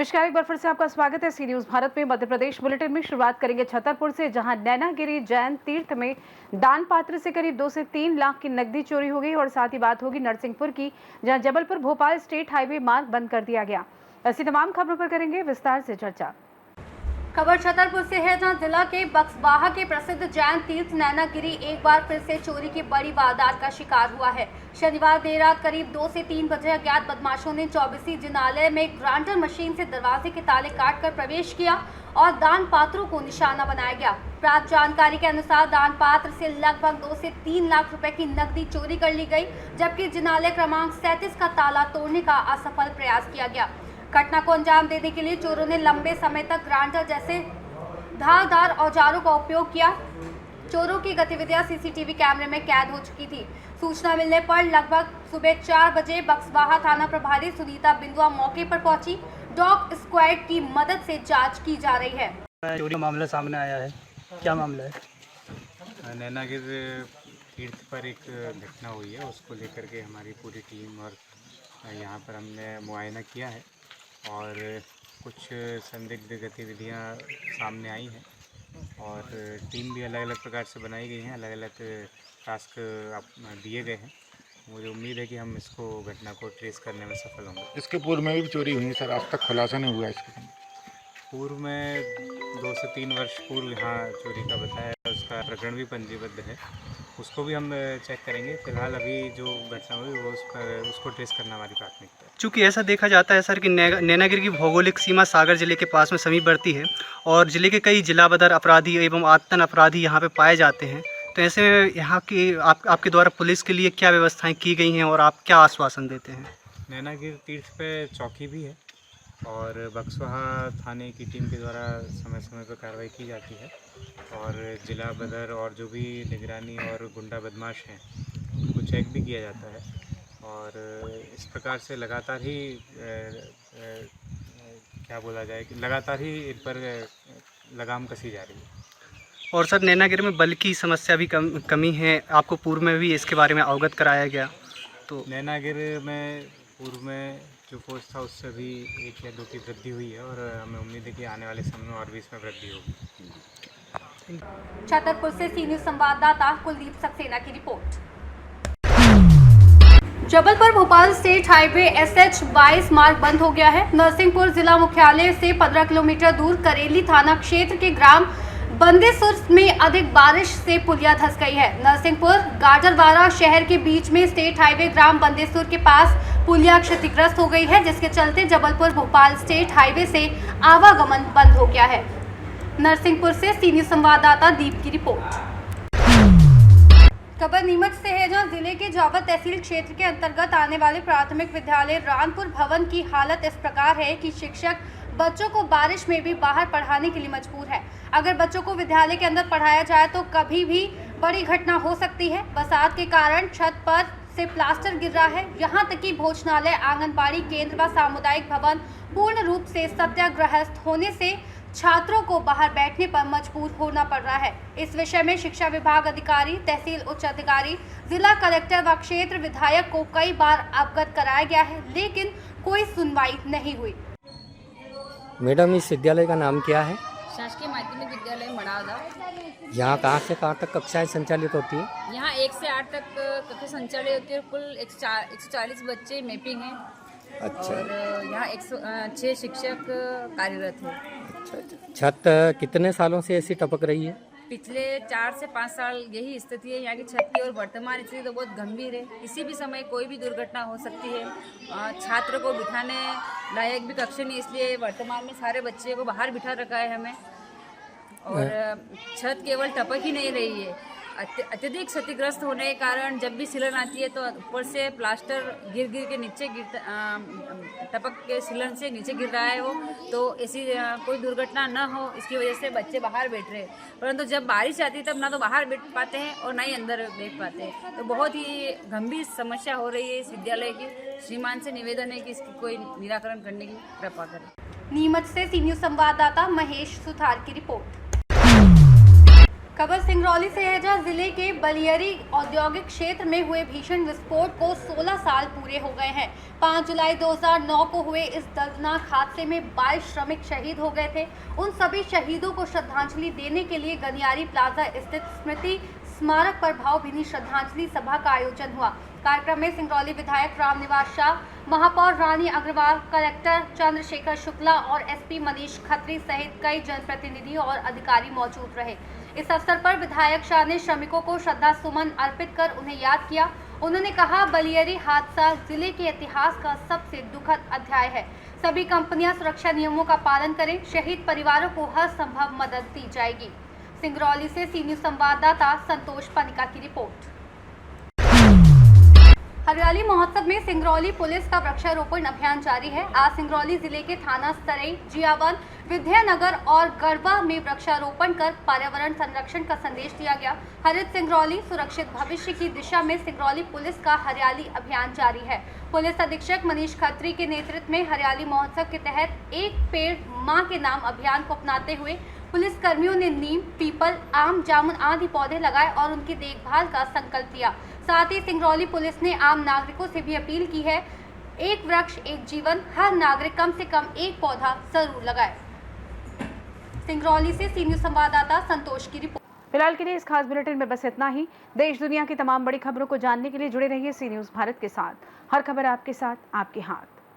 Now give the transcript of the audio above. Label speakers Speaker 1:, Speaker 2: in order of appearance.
Speaker 1: नमस्कार, एक बार फिर से आपका स्वागत है सी न्यूज भारत में। मध्य प्रदेश बुलेटिन में शुरुआत करेंगे छतरपुर से, जहां नैनागिरी जैन तीर्थ में दान पात्र से करीब 2 से 3 लाख की नकदी चोरी हो गई। और साथ ही बात होगी नरसिंहपुर की, जहां जबलपुर भोपाल स्टेट हाईवे मार्ग बंद कर दिया गया। ऐसी तमाम खबरों पर करेंगे विस्तार से चर्चा।
Speaker 2: खबर छतरपुर से है, जहां जिला के बक्सवाहा के प्रसिद्ध जैन तीर्थ नैनागिरी एक बार फिर से चोरी की बड़ी वारदात का शिकार हुआ है। शनिवार देर रात करीब 2 से 3 बजे अज्ञात बदमाशों ने 24 जिनालय में ग्राइंडर मशीन से दरवाजे के ताले काटकर प्रवेश किया और दान पात्रों को निशाना बनाया गया। प्राप्त जानकारी के अनुसार दान पात्र से लगभग 2 से 3 लाख रुपए की नकदी चोरी कर ली गई, जबकि जिनालय क्रमांक 37 का ताला तोड़ने का असफल प्रयास किया गया। घटना को अंजाम देने के लिए चोरों ने लंबे समय तक ग्राइंडर जैसे धारदार औजारों का उपयोग किया। चोरों की गतिविधियां सीसीटीवी कैमरे में कैद हो चुकी थी। सूचना मिलने पर लगभग सुबह 4 बजे बक्सवाहा थाना प्रभारी सुनीता बिंदुआ मौके पर पहुंची। डॉग स्क्वाड की मदद से जांच की जा रही है।
Speaker 3: चोरी का मामला सामने आया है, क्या मामला है?
Speaker 4: नैनागिरी तीर्थ पर एक घटना हुई है, उसको लेकर के हमारी पूरी टीम और यहाँ पर हमने मुआयना किया है और कुछ संदिग्ध गतिविधियाँ सामने आई हैं और टीम भी अलग अलग प्रकार से बनाई गई हैं, अलग अलग टास्क दिए गए हैं। मुझे उम्मीद है कि हम इसको घटना को ट्रेस करने में सफल होंगे।
Speaker 5: इसके पूर्व में भी चोरी हुई है सर, आज तक खुलासा नहीं हुआ इसके?
Speaker 4: पूर्व में 2 से 3 वर्ष पूर्व यहाँ चोरी का बताया, उसका प्रकरण भी पंजीबद्ध है, उसको भी हम चेक करेंगे। फिलहाल अभी जो घटना हुई वो उसको ट्रेस करना हमारी प्राथमिकता है।
Speaker 3: चूँकि ऐसा देखा जाता है सर कि नैनागिरी की भौगोलिक सीमा सागर जिले के पास में समीपवर्ती है और जिले के कई जिला बदर अपराधी एवं आतंक अपराधी यहाँ पे पाए जाते हैं, तो ऐसे में यहाँ की आपके द्वारा पुलिस के लिए क्या व्यवस्थाएं की गई हैं और आप क्या आश्वासन देते हैं?
Speaker 4: नैनागिरी तीर्थ पे चौकी भी है और बक्सवाहा थाने की टीम के द्वारा समय समय पर कार्रवाई की जाती है और जिला बदर और जो भी निगरानी और गुंडा बदमाश हैं उनको चेक भी किया जाता है और इस प्रकार से लगातार ही क्या बोला जाए कि लगातार ही इन पर लगाम कसी जा रही है।
Speaker 3: और सर नैनागिरी में बल की समस्या भी कमी है, आपको पूर्व में भी इसके बारे में अवगत कराया गया? तो
Speaker 4: नैनागिरी में पूर्व में जो फोर्स था उससे भी 1 या 2 की वृद्धि हुई है और हमें उम्मीद है कि आने वाले समय में और भी इसमें वृद्धि होगी।
Speaker 2: छतरपुर से सी न्यूज संवाददाता कुलदीप सक्सेना की report. Jabalpur Bhopal state highway SH 22 मार्ग बंद हो गया है। नरसिंहपुर जिला मुख्यालय से 15 किलोमीटर दूर करेली थाना क्षेत्र के ग्राम बंदेसुर में अधिक बारिश से पुलिया धंस गई है। नरसिंहपुर गाजरवाड़ा शहर के बीच में स्टेट हाईवे ग्राम बंदेसुर के पास पुलिया क्षतिग्रस्त हो गई है, जिसके चलते जबलपुर भोपाल स्टेट हाईवे से आवागमन बंद हो गया है। नरसिंहपुर से सी न्यूज संवाददाता दीप की रिपोर्ट। खबर नीमच से है, जहां जिले के जावत तहसील क्षेत्र के अंतर्गत आने वाले प्राथमिक विद्यालय रानपुर भवन की हालत इस प्रकार है कि शिक्षक बच्चों को बारिश में भी बाहर पढ़ाने के लिए मजबूर है। अगर बच्चों को विद्यालय के अंदर पढ़ाया जाए तो कभी भी बड़ी घटना हो सकती है। बरसात के कारण छत पर से प्लास्टर गिर रहा है। यहाँ तक कि भोजनालय, आंगनबाड़ी केंद्र व सामुदायिक भवन पूर्ण रूप से सत्याग्रस्त होने से छात्रों को बाहर बैठने पर मजबूर होना पड़ रहा है। इस विषय में शिक्षा विभाग अधिकारी, तहसील उच्च अधिकारी, जिला कलेक्टर व क्षेत्र विधायक को कई बार अवगत कराया गया है, लेकिन कोई सुनवाई नहीं हुई।
Speaker 6: मैडम, इस विद्यालय का नाम क्या है?
Speaker 7: शासकीय माध्यमिक विद्यालय मड़ावदा।
Speaker 6: यहाँ कहाँ से कहाँ तक कक्षाएं संचालित होती है?
Speaker 7: यहाँ 1 से 8 तक कक्षा संचालित होती है। कुल 140 बच्चे मैपिंग हैं।
Speaker 6: अच्छा।
Speaker 7: और यहाँ 106 शिक्षक कार्यरत हैं।
Speaker 6: अच्छा। छत कितने सालों से ऐसी टपक रही है?
Speaker 7: पिछले 4 से 5 साल यही स्थिति है यहाँ की छत की और वर्तमान स्थिति तो बहुत गंभीर है। किसी भी समय कोई भी दुर्घटना हो सकती है। छात्र को बिठाने लायक भी कक्षा नहीं, इसलिए वर्तमान में सारे बच्चे को बाहर बिठा रखा है हमें। और छत केवल टपक ही नहीं रही है, अत्यधिक क्षतिग्रस्त होने के कारण जब भी सिलन आती है तो ऊपर से प्लास्टर गिर के नीचे टपक के सिलन से नीचे गिर रहा है वो, तो ऐसी कोई दुर्घटना न हो इसकी वजह से बच्चे बाहर बैठ रहे हैं। परंतु जब बारिश आती है तब ना तो बाहर बैठ पाते हैं और ना ही अंदर बैठ पाते हैं, तो बहुत ही गंभीर समस्या हो रही है इस विद्यालय की। श्रीमान से निवेदन है कि इसकी कोई निराकरण करने की कृपा करें।
Speaker 2: नीमच से सी न्यूज संवाददाता महेश सुथार की रिपोर्ट। खबर सिंगरौली से है, जहां जिले के बलियरी औद्योगिक क्षेत्र में हुए भीषण विस्फोट को 16 साल पूरे हो गए हैं। 5 जुलाई 2009 को हुए इस दर्दनाक हादसे में 22 श्रमिक शहीद हो गए थे। उन सभी शहीदों को श्रद्धांजलि देने के लिए गनियारी प्लाजा स्थित स्मृति स्मारक पर भावभीनी श्रद्धांजलि सभा का आयोजन हुआ। कार्यक्रम में सिंगरौली विधायक रामनिवास शाह, महापौर रानी अग्रवाल, कलेक्टर चंद्रशेखर शुक्ला और एसपी मनीष खत्री सहित कई जनप्रतिनिधि और अधिकारी मौजूद रहे। इस अवसर पर विधायक शाह ने श्रमिकों को श्रद्धा सुमन अर्पित कर उन्हें याद किया। उन्होंने कहा, बलियरी हादसा जिले के इतिहास का सबसे दुखद अध्याय है। सभी कंपनियां सुरक्षा नियमों का पालन करें। शहीद परिवारों को हर संभव मदद दी जाएगी। सिंगरौली से सी न्यूज संवाददाता संतोष पनिका की रिपोर्ट। हरियाली महोत्सव में सिंगरौली पुलिस का वृक्षारोपण अभियान जारी है। आज सिंगरौली जिले के थाना स्तरई, जियावन, विद्यानगर और गढ़वा में वृक्षारोपण कर पर्यावरण संरक्षण का संदेश दिया गया। हरित सिंगरौली सुरक्षित भविष्य की दिशा में सिंगरौली पुलिस का हरियाली अभियान जारी है। पुलिस अधीक्षक मनीष खत्री के नेतृत्व में हरियाली महोत्सव के तहत एक पेड़ मां के नाम अभियान को अपनाते हुए पुलिस कर्मियों ने नीम, पीपल, आम, जामुन आदि पौधे लगाए और उनकी देखभाल का संकल्प लिया। साथ ही सिंगरौली पुलिस ने आम नागरिकों से भी अपील की है, एक वृक्ष एक जीवन, हर नागरिक कम से कम एक पौधा जरूर लगाए। सिंगरौली से सी न्यूज संवाददाता संतोष की रिपोर्ट।
Speaker 1: फिलहाल के लिए इस खास बुलेटिन में बस इतना ही। देश दुनिया की तमाम बड़ी खबरों को जानने के लिए जुड़े रहिए सी न्यूज भारत के साथ। हर खबर आपके साथ, आपके हाथ।